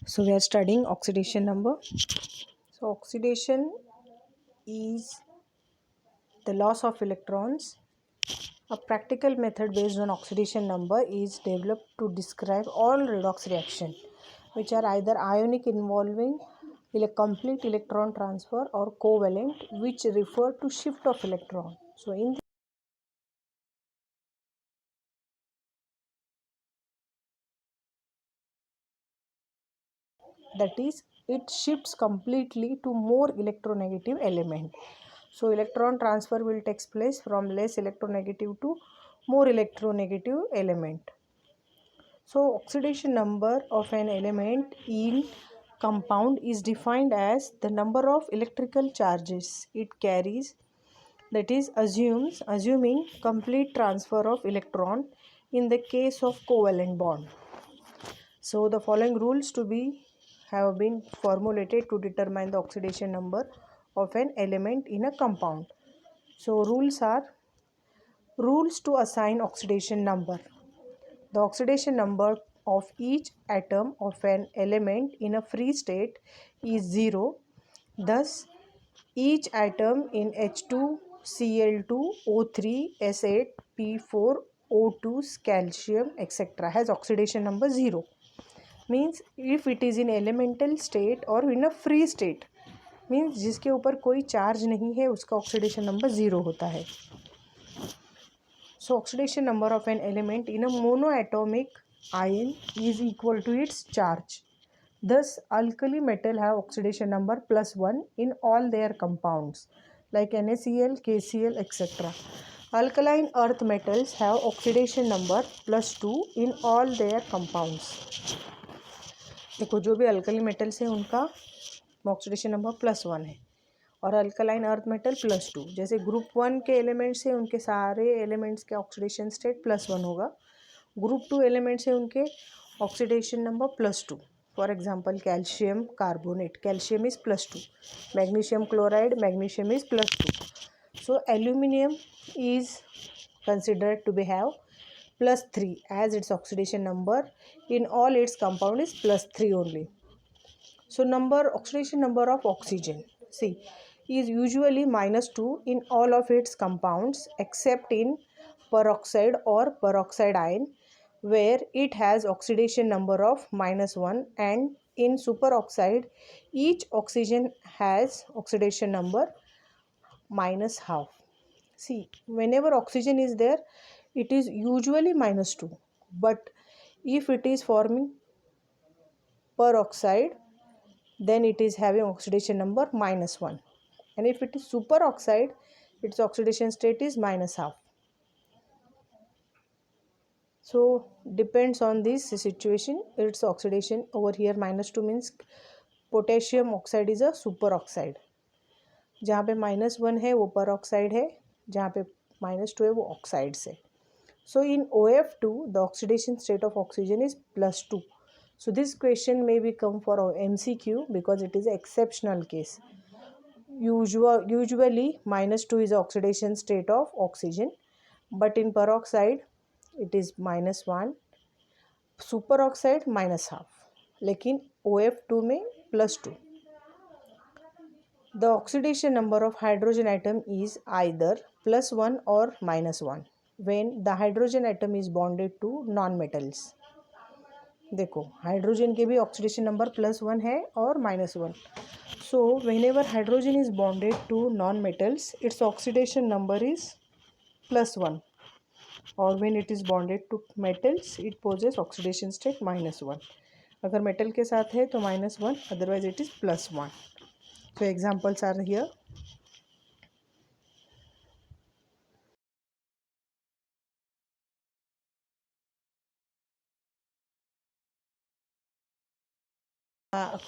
So we are studying oxidation number. So oxidation is the loss of electrons. A practical method based on oxidation number is developed to describe all redox reactions which are either ionic involving complete electron transfer or covalent which refer to shift of electron. So in that is, it shifts completely to more electronegative element. So electron transfer will take place from less electronegative to more electronegative element. So oxidation number of an element in compound is defined as the number of electrical charges it carries, that is assuming complete transfer of electron in the case of covalent bond. So the following rules have been formulated to determine the oxidation number of an element in a compound. So rules to assign oxidation number. The oxidation number of each atom of an element in a free state is 0. Thus, each atom in H2Cl2O3 S8 P4 O2 calcium etc. has oxidation number 0. Means if it is in elemental state or in a free state, means जिसके ऊपर कोई charge नहीं है उसका oxidation number 0 होता है. So oxidation number of an element in a monoatomic ion is equal to its charge. Thus alkali metal have oxidation number +1 in all their compounds like NaCl, KCl etc. Alkaline earth metals have oxidation number +2 in all their compounds. देखो जो भी alkali metals हैं उनका oxidation number +1 है और alkaline earth metal +2. जैसे group 1 के elements हैं उनके सारे एलिमेंट्स के ऑक्सीडेशन स्टेट +1 होगा. ग्रुप 2 एलिमेंट्स हैं उनके oxidation number +2. For example calcium carbonate, calcium is +2. Magnesium chloride, magnesium is +2. So aluminium is considered to be have +3 as its oxidation number in all its compound is +3 only. So oxidation number of oxygen, see, is usually -2 in all of its compounds except in peroxide or peroxide ion where it has oxidation number of -1, and in superoxide each oxygen has oxidation number -half. See, whenever oxygen is there it is usually -2, but if it is forming peroxide then it is having oxidation number -1, and if it is superoxide its oxidation state is -half. So depends on this situation its oxidation. Over here -2 means potassium oxide is a super oxide. जहाँ पे -1 है वो peroxide है, जहाँ पे -2 है वो oxides है. So in OF2 the oxidation state of oxygen is +2. So this question may become for our MCQ because it is an exceptional case. Usually -2 is the oxidation state of oxygen, but in peroxide it is -1, superoxide -half, लेकिन OF2 में +2. The oxidation number of hydrogen atom is either +1 or -1 when the hydrogen atom is bonded to non-metals. देखो hydrogen के भी oxidation number +1 है और -1. सो whenever hydrogen is bonded to non-metals its oxidation number is +1, or when it is bonded to metals it possesses oxidation state -1. अगर metal के साथ है तो -1, otherwise it is +1. So examples are here.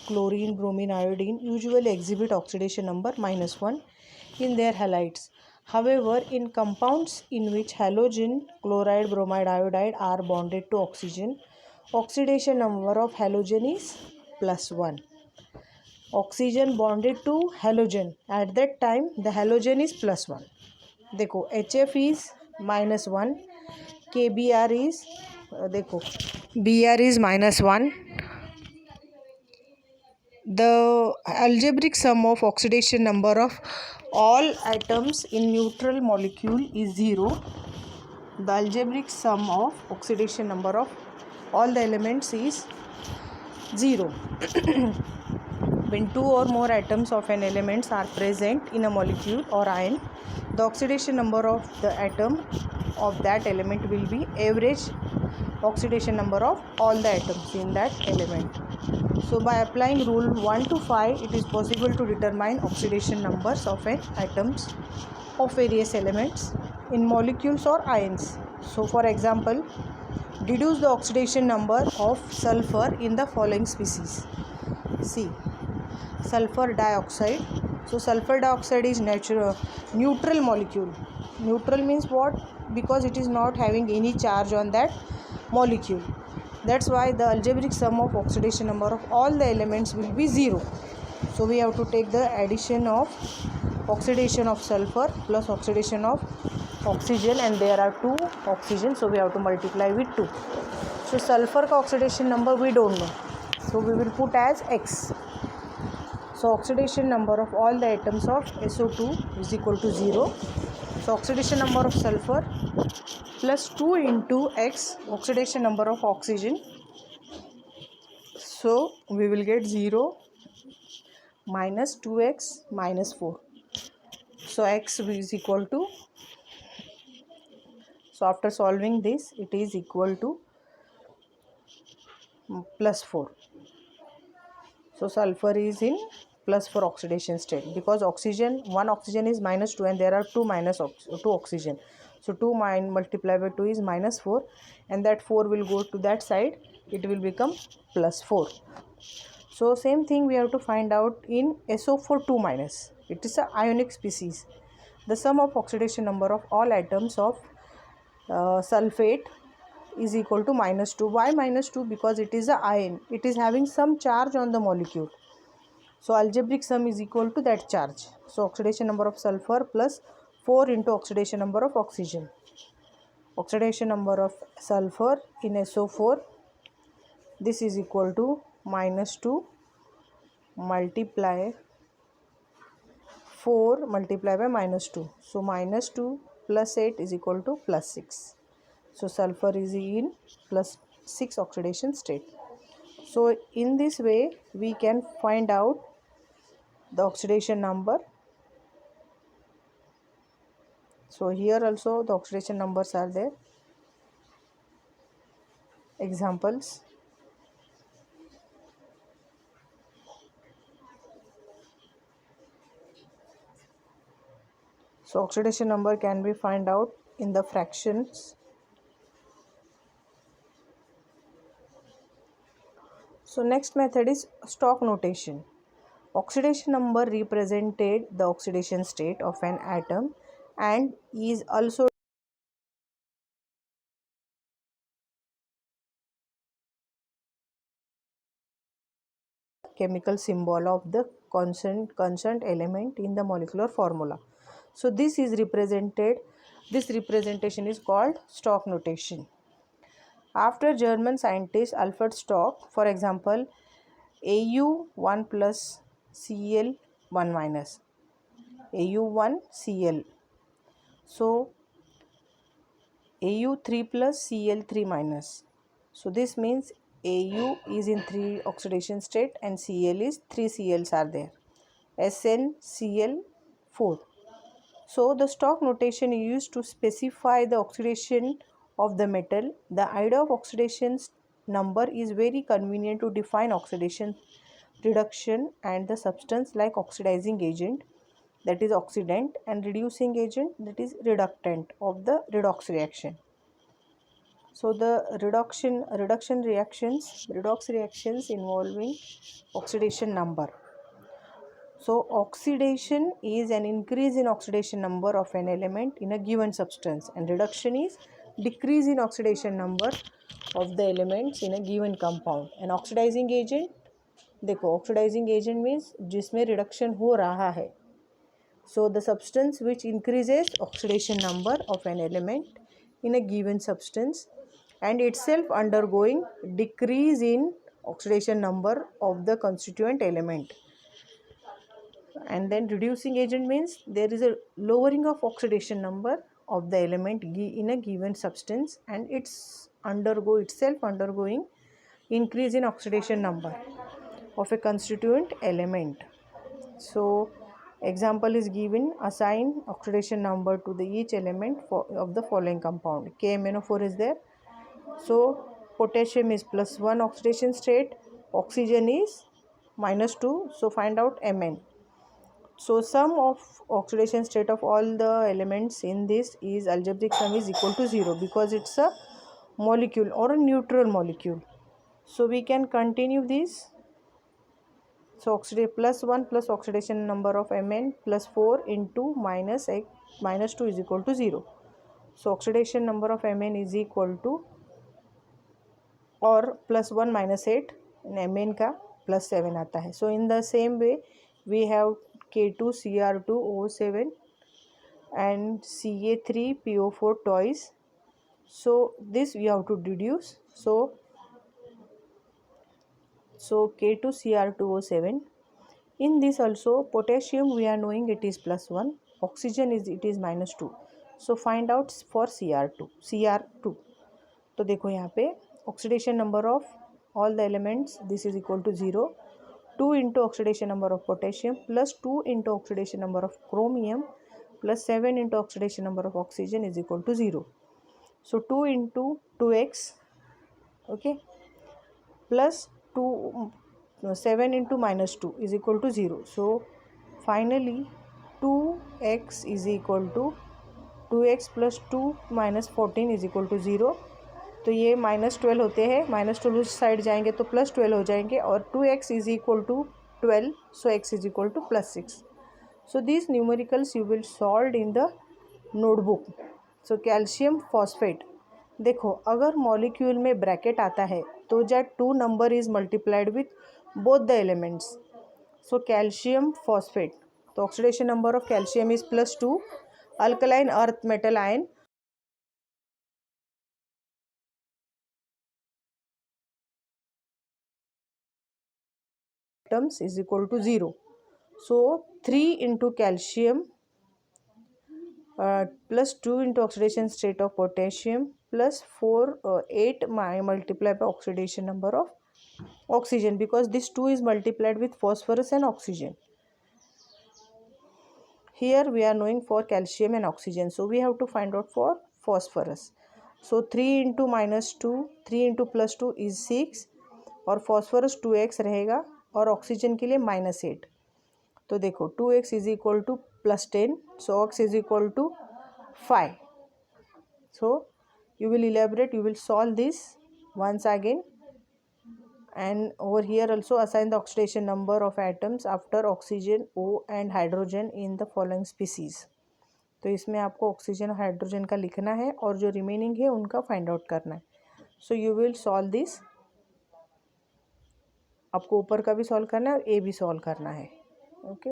Chlorine, bromine, iodine usually exhibit oxidation number -1 in their halides. However, in compounds in which halogen, chloride, bromide, iodide are bonded to oxygen, oxidation number of halogen is +1. Oxygen bonded to halogen, at that time the halogen is +1. देखो HF is -1, KBr is देखो Br is -1, The algebraic sum of oxidation number of all atoms in neutral molecule is 0. The algebraic sum of oxidation number of all the elements is 0. When two or more atoms of an element are present in a molecule or ion, the oxidation number of the atom of that element will be average oxidation number of all the atoms in that element. So by applying rule 1 to 5, it is possible to determine oxidation numbers of an atoms of various elements in molecules or ions. So for example, deduce the oxidation number of sulfur in the following species. See, sulfur dioxide. So sulfur dioxide is neutral molecule. Neutral means what? Because it is not having any charge on that molecule. That's why the algebraic sum of oxidation number of all the elements will be 0. So we have to take the addition of oxidation of sulfur plus oxidation of oxygen, and there are 2 oxygen, so we have to multiply with 2. So sulfur ka oxidation number we don't know, so we will put as X. So oxidation number of all the atoms of SO2 is equal to 0. So oxidation number of sulfur plus 2 into X, oxidation number of oxygen. So we will get 0 minus 2X minus 4. So X is equal to, so after solving this, it is equal to plus 4. So sulfur is in plus 4 oxidation state, because oxygen, one oxygen is minus 2 and there are 2 oxygen. So 2 multiplied by 2 is minus 4, and that 4 will go to that side, it will become plus 4. So same thing we have to find out in SO4 2 minus. It is a ionic species. The sum of oxidation number of all atoms of sulfate is equal to minus 2. Why minus 2? Because it is a ion. It is having some charge on the molecule. So algebraic sum is equal to that charge. So oxidation number of sulfur plus 4 into oxidation number of oxygen. Oxidation number of sulfur in SO4, this is equal to minus 2 multiply 4 multiply by minus 2. So minus 2 plus 8 is equal to plus 6. So sulfur is in plus 6 oxidation state. So in this way we can find out the oxidation number. So here also the oxidation numbers are there. Examples. So oxidation number can be find out in the fractions. So next method is Stock notation. Oxidation number represented the oxidation state of an atom and is also chemical symbol of the concerned element in the molecular formula. So this representation is called Stock notation. After German scientist Alfred Stock, for example, Au1 plus Cl1 minus, Au1 Cl. So Au3 plus Cl3 minus. So this means Au is in 3 oxidation state and Cl is 3 Cls are there. SnCl4. So the Stock notation is used to specify the oxidation of the metal. The idea of oxidation number is very convenient to define oxidation, reduction, and the substance like oxidizing agent, that is oxidant, and reducing agent, that is reductant of the redox reaction. So the redox reactions involving oxidation number. So oxidation is an increase in oxidation number of an element in a given substance, and reduction is decrease in oxidation number of the elements in a given compound. And oxidizing agent, देखो oxidizing agent means जिसमें reduction हो रहा है. So the substance which increases oxidation number of an element in a given substance and itself undergoing decrease in oxidation number of the constituent element. And then reducing agent means there is a lowering of oxidation number of the element in a given substance, and it's undergoing increase in oxidation number of a constituent element. So example is given, assign oxidation number to the each element of the following compound. KMnO4 is there. So potassium is +1 oxidation state, oxygen is -2. So find out Mn. So sum of oxidation state of all the elements in this is algebraic sum is equal to 0 because it's a molecule or a neutral molecule. So we can continue this. So +1 plus oxidation number of Mn plus 4 into -2 is equal to 0. So oxidation number of Mn is equal to और +1 -8 Mn का +7 आता है. So in the same way we have K2Cr2O7 and Ca3PO4 twice. So this we have to deduce. So K2Cr2O7. In this also potassium we are knowing it is +1, oxygen is -2. So find out for Cr2. तो देखो यहाँ पे oxidation number of all the elements this is equal to 0. 2 into oxidation number of potassium plus 2 into oxidation number of chromium plus 7 into oxidation number of oxygen is equal to 0. So 2 into 2x, okay, plus 7 into -2 is equal to 0. So finally 2x is equal to 2x plus 2 minus 14 is equal to 0. तो ये -12 होते हैं, -12 उस side जाएंगे तो +12 हो जाएंगे और 2x is equal to 12, so x is equal to +6. So this numericals you will solve in the notebook. So calcium phosphate, देखो अगर मॉलिक्यूल में ब्रैकेट आता है तो that 2 number is multiplied with both the elements. So calcium phosphate, तो oxidation number of calcium is +2. Alkaline earth metal ion atoms is equal to 0. So 3 into calcium plus 2 into oxidation state of potassium plus 8 multiplied by oxidation number of oxygen, because this 2 is multiplied with phosphorus and oxygen. Here we are knowing for calcium and oxygen, so we have to find out for phosphorus. So 3 into -2, 3 into +2 is 6 और phosphorus 2x रहेगा और oxygen के लिए -8. तो देखो 2x is equal to +10, so x is equal to 5. So you will elaborate, you will solve this once again, and over here also assign the oxidation number of atoms after oxygen, O and hydrogen in the following species. तो इसमें आपको oxygen और hydrogen का लिखना है और जो remaining है उनका फाइंड आउट करना है. So you will solve this. आपको ऊपर का भी सॉल्व करना है और ए भी सॉल्व करना है. ओके.